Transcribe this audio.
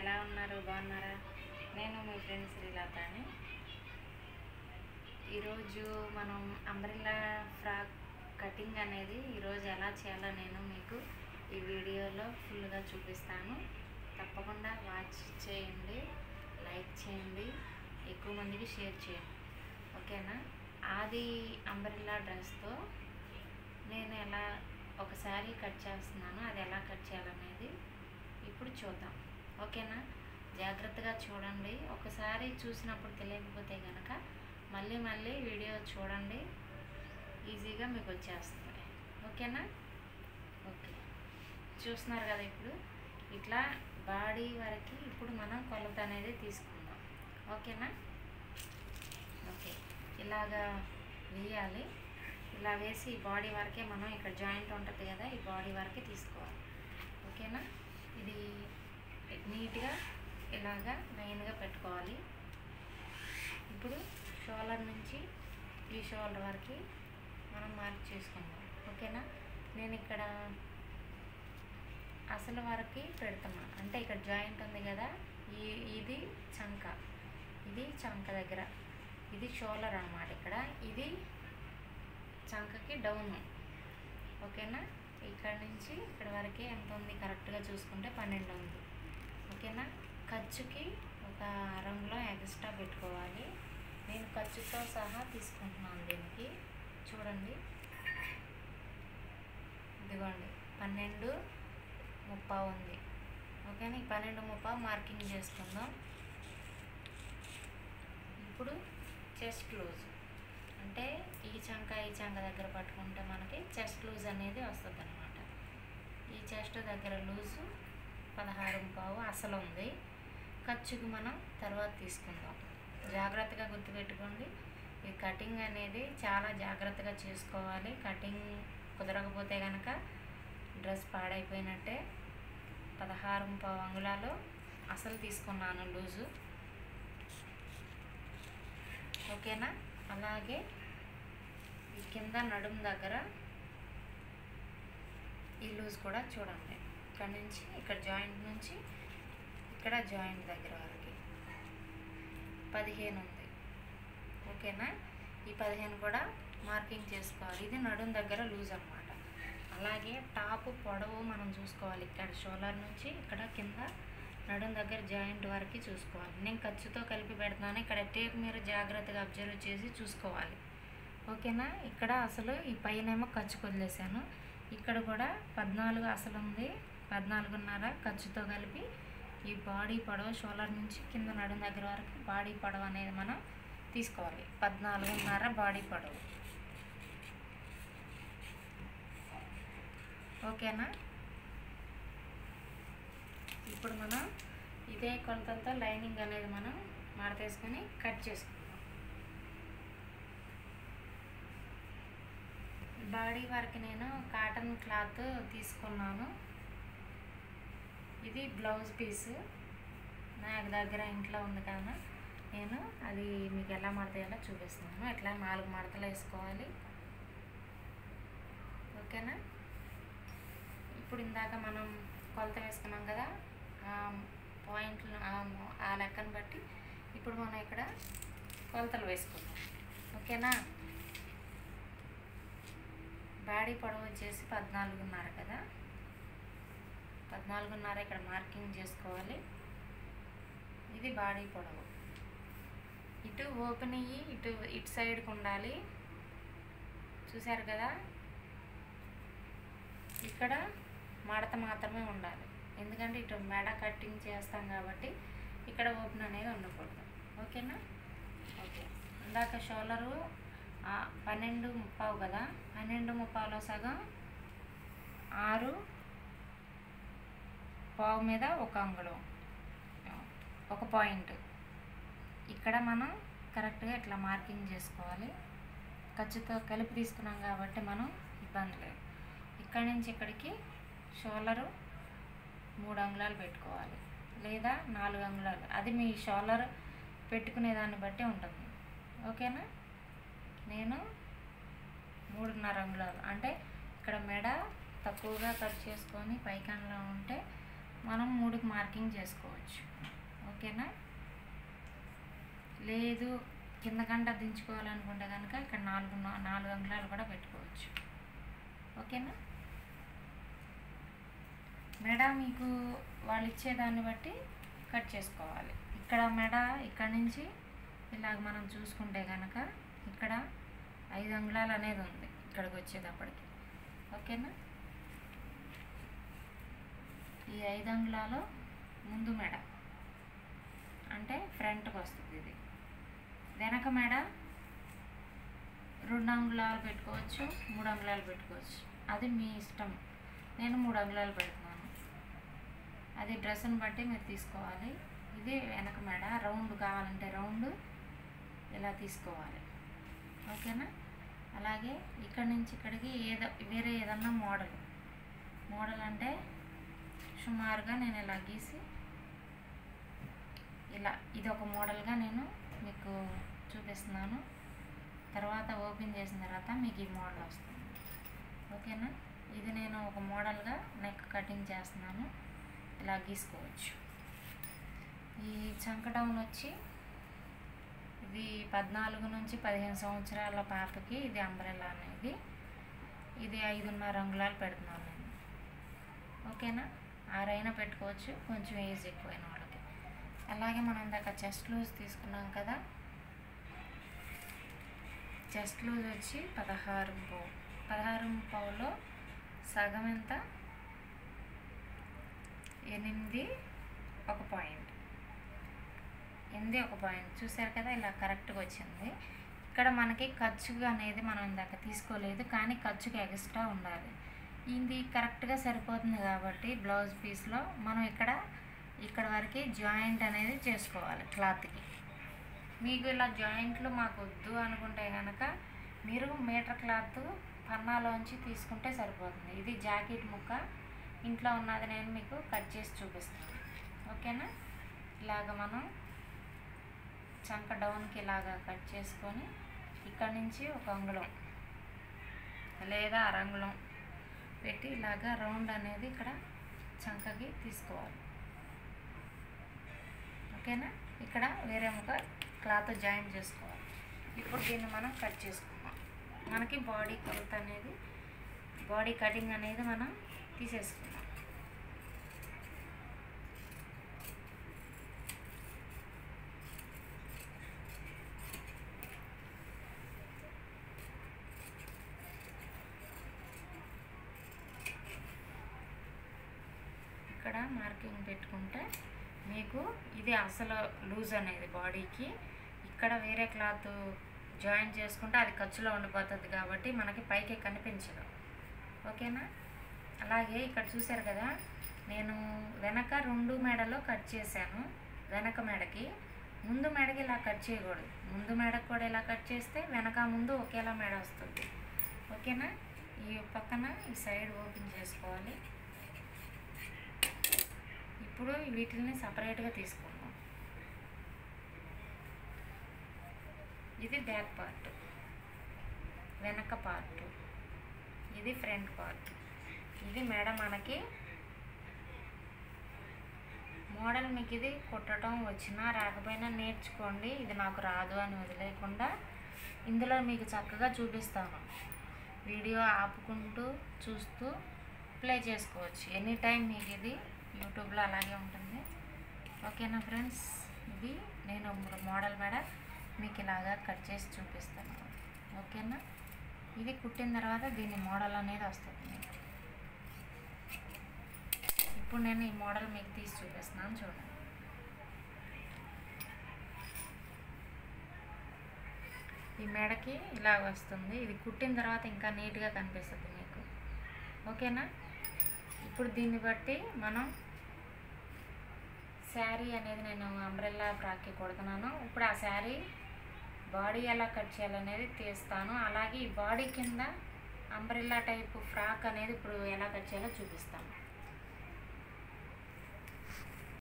ఎలా ఉన్నారు? బాగున్నారా? నేను మీ ఫ్రెండ్ శ్రీలతని. ఈరోజు మనం అంబ్రెల్లా ఫ్రాక్ కటింగ్ అనేది ఈరోజు ఎలా చేయాలో నేను మీకు ఈ వీడియోలో ఫుల్గా చూపిస్తాను. తప్పకుండా వాచ్ చేయండి, లైక్ చేయండి, ఎక్కువ మందికి షేర్ చేయండి. ఓకేనా? ఆది అంబ్రెల్లా డ్రెస్తో నేను ఎలా ఒక శారీ కట్ చేస్తున్నాను, అది ఎలా కట్ చేయాలనేది ఇప్పుడు చూద్దాం. ఓకేనా? జాగ్రత్తగా చూడండి. ఒకసారి చూసినప్పుడు తెలియకపోతే కనుక మళ్ళీ మళ్ళీ వీడియో చూడండి, ఈజీగా మీకు వచ్చేస్తుంది. ఓకేనా? ఓకే, చూస్తున్నారు కదా. ఇప్పుడు ఇట్లా బాడీ వరకు ఇప్పుడు మనం కొలత అనేది తీసుకుందాం. ఓకేనా? ఓకే, ఇలాగా వేయాలి. ఇలా వేసి ఈ బాడీ వరకే మనం ఇక్కడ జాయింట్ ఉంటుంది కదా, ఈ బాడీ వరకే తీసుకోవాలి. ఓకేనా? ఇది నీట్గా ఇలాగా లైన్గా పెట్టుకోవాలి. ఇప్పుడు షోల్డర్ నుంచి ఈ షోల్డర్ వరకు మనం మార్క్ చేసుకుందాం. ఓకేనా? నేను ఇక్కడ అసలు వరకు పెడుతున్నాను, అంటే ఇక్కడ జాయింట్ ఉంది కదా, ఇది చంక, ఇది చంక దగ్గర, ఇది షోల్డర్ అన్నమాట. ఇక్కడ ఇది చంకకి డౌన్. ఓకేనా? ఇక్కడ నుంచి ఇక్కడ వరకే ఎంత ఉంది కరెక్ట్గా చూసుకుంటే 12 ఉంది. ఓకేనా? ఖర్చుకి ఒక అరంలో ఎక్స్ట్రా పెట్టుకోవాలి. నేను ఖర్చుతో సహా తీసుకుంటున్నాను దీనికి. చూడండి, ఇదిగోండి 12:30 ఉంది. ఓకేనా? ఈ 12:30 మార్కింగ్ చేసుకుందాం. ఇప్పుడు చెస్ట్ లూజ్, అంటే ఈ చంక దగ్గర పట్టుకుంటే మనకి చెస్ట్ లూజ్ అనేది వస్తుంది అనమాట. ఈ చెస్ట్ దగ్గర లూజు 16:15 అసలు ఉంది. ఖర్చుకు మనం తర్వాత తీసుకుందాం. జాగ్రత్తగా గుర్తుపెట్టుకోండి, ఈ కటింగ్ అనేది చాలా జాగ్రత్తగా చేసుకోవాలి. కటింగ్ కుదరకపోతే కనుక డ్రెస్ పాడైపోయినట్టే. 16:15 అంగుళాలు అసలు తీసుకున్నాను లూజు. ఓకేనా? అలాగే ఈ కింద నడుము దగ్గర ఈ లూజ్ కూడా చూడండి. ఇక్కడ నుంచి ఇక్కడ జాయింట్ నుంచి ఇక్కడ జాయింట్ దగ్గర వరకు 15 ఉంది. ఓకేనా? ఈ 15 కూడా మార్కింగ్ చేసుకోవాలి. ఇది నడుము దగ్గర లూజ్ అన్నమాట. అలాగే టాప్ పొడవు మనం చూసుకోవాలి. ఇక్కడ షోల్డర్ నుంచి ఇక్కడ కింద నడుము దగ్గర జాయింట్ వరకు చూసుకోవాలి. నేను ఖర్చుతో కలిపి పెడతాను. ఇక్కడ టేప్ మీరు జాగ్రత్తగా అబ్జర్వ్ చేసి చూసుకోవాలి. ఓకేనా? ఇక్కడ అసలు ఈ పైన ఏమో ఖర్చు వదిలేసాను. ఇక్కడ కూడా 14 అసలు ఉంది, 14:30 ఖర్చుతో కలిపి ఈ బాడీ పొడవు షోల్డర్ నుంచి కింద నడుము దగ్గర వరకు బాడీ పొడవు అనేది మనం తీసుకోవాలి. 14:30 బాడీ పొడవు. ఓకేనా? ఇప్పుడు మనం ఇదే కొలతలతో లైనింగ్ అనేది మనం మడతేసుకొని కట్ చేసుకుందాం. బాడీ వరకు నేను కాటన్ క్లాత్ తీసుకున్నాను. ఇది బ్లౌజ్ పీసు నా దగ్గర ఇంట్లో ఉంది కదా, నేను అది మీకు ఎలా మడతేయాలో చూపిస్తున్నాను. ఇట్లా 4 మడతలు వేసుకోవాలి. ఓకేనా? ఇప్పుడు ఇందాక మనం కొలత వేసుకున్నాం కదా, పాయింట్లు ఆ లెక్కను బట్టి ఇప్పుడు మనం ఇక్కడ కొలతలు వేసుకుందాం. ఓకేనా? బాడీ పొడవు వచ్చేసి 14:30 కదా, 14:30 ఇక్కడ మార్కింగ్ చేసుకోవాలి. ఇది బాడీ పొడవు. ఇటు ఓపెన్ అయ్యి ఇటు సైడ్కి ఉండాలి. చూసారు కదా, ఇక్కడ మడత మాత్రమే ఉండాలి. ఎందుకంటే ఇటు మెడ కటింగ్ చేస్తాం కాబట్టి ఇక్కడ ఓపెన్ అనేది ఉండకూడదు. ఓకేనా? ఓకే, ఇందాక షోల్డరు 12:30 కదా, 12:30లో సగం 6:15 మీద 1 అంగుళం, 1 పాయింట్. ఇక్కడ మనం కరెక్ట్గా ఇట్లా మార్కింగ్ చేసుకోవాలి. ఖర్చుతో కలిపి తీసుకున్నాం కాబట్టి మనం ఇబ్బంది లేదు. ఇక్కడి నుంచి ఇక్కడికి షోల్డరు 3 అంగుళాలు పెట్టుకోవాలి, లేదా 4 అంగుళాలు. అది మీ షోల్డర్ పెట్టుకునే దాన్ని బట్టి ఉంటుంది. ఓకేనా? నేను 3.5 అంగుళాలు, అంటే ఇక్కడ మెడ తక్కువగా కట్ చేసుకొని పైకాన్లో ఉంటే మనం 3కి మార్కింగ్ చేసుకోవచ్చు. ఓకేనా? లేదు కింద గంట దించుకోవాలనుకుంటే కనుక ఇక్కడ 4 అంగుళాలు కూడా పెట్టుకోవచ్చు. ఓకేనా? మెడ మీకు వాళ్ళు ఇచ్చేదాన్ని బట్టి కట్ చేసుకోవాలి. ఇక్కడ మెడ ఇక్కడ నుంచి ఇలాగ మనం చూసుకుంటే కనుక ఇక్కడ 5 అంగుళాలు అనేది ఉంది ఇక్కడికి వచ్చేటప్పటికి. ఓకేనా? ఈ 5 అంగుళాలు ముందు మెడ అంటే ఫ్రంట్కి వస్తుంది. ఇది వెనక మెడ 2 అంగుళాలు పెట్టుకోవచ్చు, 3 అంగుళాలు పెట్టుకోవచ్చు, అది మీ ఇష్టం. నేను 3 అంగుళాలు పెడుతున్నాను. అది డ్రెస్ని బట్టి మీరు తీసుకోవాలి. ఇది వెనక మెడ రౌండ్ కావాలంటే రౌండ్ ఇలా తీసుకోవాలి. ఓకేనా? అలాగే ఇక్కడి నుంచి ఇక్కడికి వేరే ఏదన్నా మోడల్ అంటే సుమారుగా నేను ఇలా గీసి ఇలా ఇది ఒక మోడల్గా నేను మీకు చూపిస్తున్నాను. తర్వాత ఓపెన్ చేసిన తర్వాత మీకు ఈ మోడల్ వస్తుంది. ఓకేనా? ఇది నేను ఒక మోడల్గా నెక్ కటింగ్ చేస్తున్నాను. ఇలా గీసుకోవచ్చు. ఈ చంక డౌన్ వచ్చి ఇది 14 నుంచి 15 సంవత్సరాల పాపకి ఇది అంబ్రెల్లా అనేది. ఇది 5.5 అంగుళాలు పెడుతున్నాను నేను. ఓకేనా? 6 అయినా పెట్టుకోవచ్చు, కొంచెం ఏజ్ ఎక్కువైన వాళ్ళకి. అలాగే మనం ఇందాక చెస్ట్ లూజ్ తీసుకున్నాం కదా, చెస్ట్ లూజ్ వచ్చి 16.5లో సగం ఎంత 8 ఒక పాయింట్ చూసారు కదా, ఇలా కరెక్ట్గా వచ్చింది. ఇక్కడ మనకి ఖర్చుగా అనేది మనం ఇందాక తీసుకోలేదు, కానీ ఖర్చుకి ఎక్స్ట్రా ఉండాలి. ఇది కరెక్ట్గా సరిపోతుంది కాబట్టి బ్లౌజ్ పీస్లో మనం ఇక్కడ వరకు జాయింట్ అనేది చేసుకోవాలి క్లాత్కి. మీకు ఇలా జాయింట్లు మాకు వద్దు అనుకుంటే కనుక మీరు మీటర్ క్లాత్ పన్నాలోంచి తీసుకుంటే సరిపోతుంది. ఇది జాకెట్ ముక్క ఇంట్లో ఉన్నది, నేను మీకు కట్ చేసి చూపిస్తాను. ఓకేనా? ఇలాగ మనం చంక డౌన్కి ఇలాగా కట్ చేసుకొని ఇక్కడ నుంచి 1 అంగుళం లేదా 1/2 అంగుళం పెట్టి ఇలాగా రౌండ్ అనేది ఇక్కడ చంకకి తీసుకోవాలి. ఓకేనా? ఇక్కడ వేరే ఒక క్లాత్ జాయిన్ చేసుకోవాలి. ఇప్పుడు దీన్ని మనం కట్ చేసుకుందాం. మనకి బాడీ కొలత అనేది బాడీ కటింగ్ అనేది మనం తీసేసుకుందాం. ఇక్కడ మార్కింగ్ పెట్టుకుంటే మీకు ఇది అసలు లూజ్ అనేది బాడీకి. ఇక్కడ వేరే క్లాత్ జాయిన్ చేసుకుంటే అది ఖర్చులో ఉండిపోతుంది కాబట్టి మనకి పైకి కనిపించదు. ఓకేనా? అలాగే ఇక్కడ చూసారు కదా, నేను వెనక 2 మెడలో కట్ చేశాను. వెనక మెడకి ముందు మెడకి ఇలా కట్ చేయకూడదు. ముందు మెడకు కూడా ఇలా కట్ చేస్తే వెనక ముందు ఒకేలా మెడ వస్తుంది. ఓకేనా? ఈ పక్కన ఈ సైడ్ ఓపెన్ చేసుకోవాలి. ఇప్పుడు వీటిని సపరేట్గా తీసుకుందాం. ఇది బ్యాక్ పార్ట్, వెనక పార్ట్, ఇది ఫ్రంట్ పార్ట్. ఇది మెడ మనకి మోడల్. మీకు ఇది కుట్టడం వచ్చినా రాకపోయినా నేర్చుకోండి. ఇది నాకు రాదు అని వదిలేయకుండా ఇందులో మీకు చక్కగా చూపిస్తాను. వీడియో ఆపుకుంటూ చూస్తూ ప్లే చేసుకోవచ్చు. ఎనీ టైం మీకు ఇది యూట్యూబ్లో అలాగే ఉంటుంది. ఓకేనా ఫ్రెండ్స్? ఇది నేను మోడల్ మెడ మీకు ఇలాగా కట్ చేసి చూపిస్తాను. ఓకేనా? ఇది కుట్టిన తర్వాత దీని మోడల్ అనేది వస్తుంది మీకు. ఇప్పుడు నేను ఈ మోడల్ మీకు తీసి చూపిస్తున్నాను, చూడండి. ఈ మెడకి ఇలాగ వస్తుంది. ఇది కుట్టిన తర్వాత ఇంకా నీట్గా కనిపిస్తుంది మీకు. ఓకేనా? ఇప్పుడు దీన్ని బట్టి మనం శారీ అనేది నేను అంబ్రెల్లా ఫ్రాక్కి కొడుతున్నాను. ఇప్పుడు ఆ శారీ బాడీ ఎలా కట్ చేయాలనేది తీస్తాను. అలాగే ఈ బాడీ కింద అంబ్రెల్లా టైపు ఫ్రాక్ అనేది ఇప్పుడు ఎలా కట్ చేయాలో చూపిస్తాను.